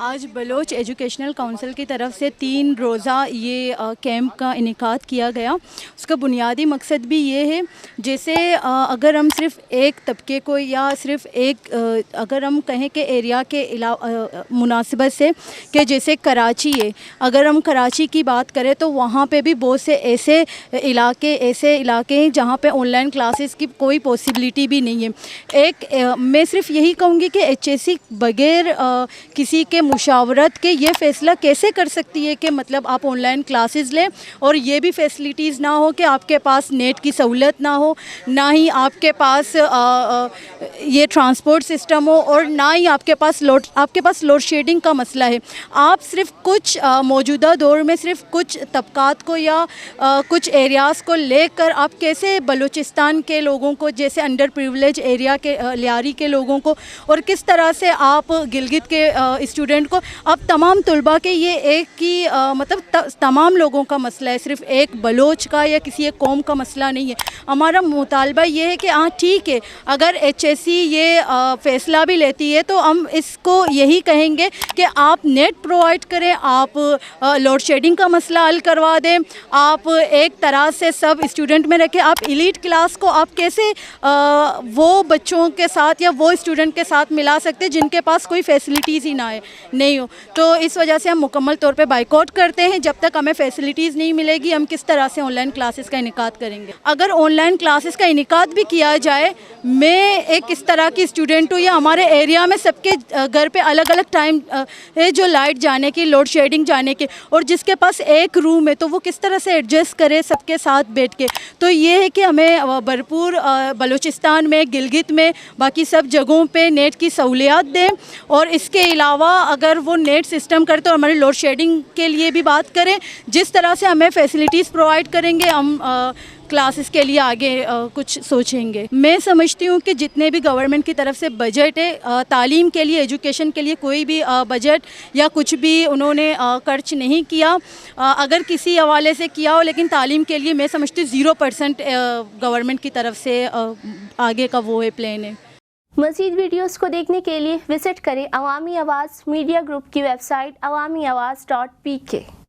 آج Baloch educational council کی طرف سے 3 روزہ یہ کیمپ کا انعقاد کیا گیا. اس کا بنیادی مقصد بھی یہ ہے جیسے اگر ہم صرف ایک طبقے کو یا صرف ایک اگر ہم کہیں کہ ایریا کے مناسبت سے کہ جیسے کراچی ہے, اگر ہم کراچی کی بات کریں تو وہاں پہ بھی بہت سے ایسے علاقے ہیں جہاں پہ آن لائن کلاسز کی کوئی پاسبلٹی بھی نہیں ہے. میں صرف یہی کہوں گی کہ ایچ ایس سی بغیر کسی کے مشاورت کے یہ فیصلہ کیسے کر سکتی ہے کہ مطلب آپ آن لائن کلاسز لیں اور یہ بھی فیسلٹیز نہ ہو کہ آپ کے پاس نیٹ کی سہولت نہ ہو, نہ ہی آپ کے پاس یہ ٹرانسپورٹ سسٹم ہو, اور نہ ہی آپ کے پاس لوڈ شیڈنگ کا مسئلہ ہے. آپ صرف کچھ موجودہ دور میں صرف کچھ طبقات کو یا کچھ ایریاز کو لے کر آپ کیسے بلوچستان کے لوگوں کو, جیسے انڈر پریویلیج ایریا کے لیاری کے لوگوں کو, اور کس طرح سے آپ گلگت کے اسٹوڈنٹ کو, آپ تمام طلباء کے یہ ایک ہی مطلب تمام لوگوں کا مسئلہ ہے, صرف ایک بلوچ کا یا کسی ایک قوم کا مسئلہ نہیں ہے. ہمارا مطالبہ یہ ہے کہ ہاں ٹھیک ہے, اگر ایچ ایس سی یہ فیصلہ بھی لیتی ہے تو ہم اس کو یہی کہیں گے کہ آپ نیٹ پرووائڈ کریں, آپ لوڈ شیڈنگ کا مسئلہ حل کروا دیں, آپ ایک طرح سے سب اسٹوڈنٹ میں رکھیں. آپ ایلیٹ کلاس کو آپ کیسے وہ بچوں کے ساتھ یا وہ اسٹوڈنٹ کے ساتھ ملا سکتے جن کے پاس کوئی فیسلٹیز ہی نہیں ہو. تو اس وجہ سے ہم مکمل طور پہ بائیکاٹ کرتے ہیں. جب تک ہمیں فیسلٹیز نہیں ملے گی ہم کس طرح سے آن لائن کلاسز کا انعقاد کریں گے. اگر آن لائن کلاسز کا انعقاد بھی کیا جائے, میں ایک اس طرح کی اسٹوڈنٹ ہوں, یا ہمارے ایریا میں سب کے گھر پہ الگ الگ ٹائم ہے جو لائٹ جانے کی, لوڈ شیڈنگ جانے کے, اور جس کے پاس ایک روم ہے تو وہ کس طرح سے ایڈجسٹ کرے سب کے ساتھ بیٹھ کے. تو یہ ہے کہ ہمیں بھرپور بلوچستان میں, گلگت میں, باقی سب جگہوں پہ نیٹ کی سہولیات دیں, اور اس کے علاوہ اگر وہ نیٹ سسٹم کرے تو ہماری لوڈ شیڈنگ کے لیے بھی بات کریں. جس طرح سے ہمیں فیسلٹیز پرووائڈ کریں گے ہم کلاسز کے لیے آگے کچھ سوچیں گے. میں سمجھتی ہوں کہ جتنے بھی گورنمنٹ کی طرف سے بجٹ ہے تعلیم کے لیے, ایجوکیشن کے لیے کوئی بھی بجٹ یا کچھ بھی انہوں نے خرچ نہیں کیا. اگر کسی حوالے سے کیا ہو, لیکن تعلیم کے لیے میں سمجھتی ہوں 0% گورنمنٹ کی طرف سے آگے کا وہ ہے پلان ہے. مزید ویڈیوز کو دیکھنے کے لیے وزٹ کریں عوامی آواز میڈیا گروپ کی ویب سائٹ awamiawaz.pk.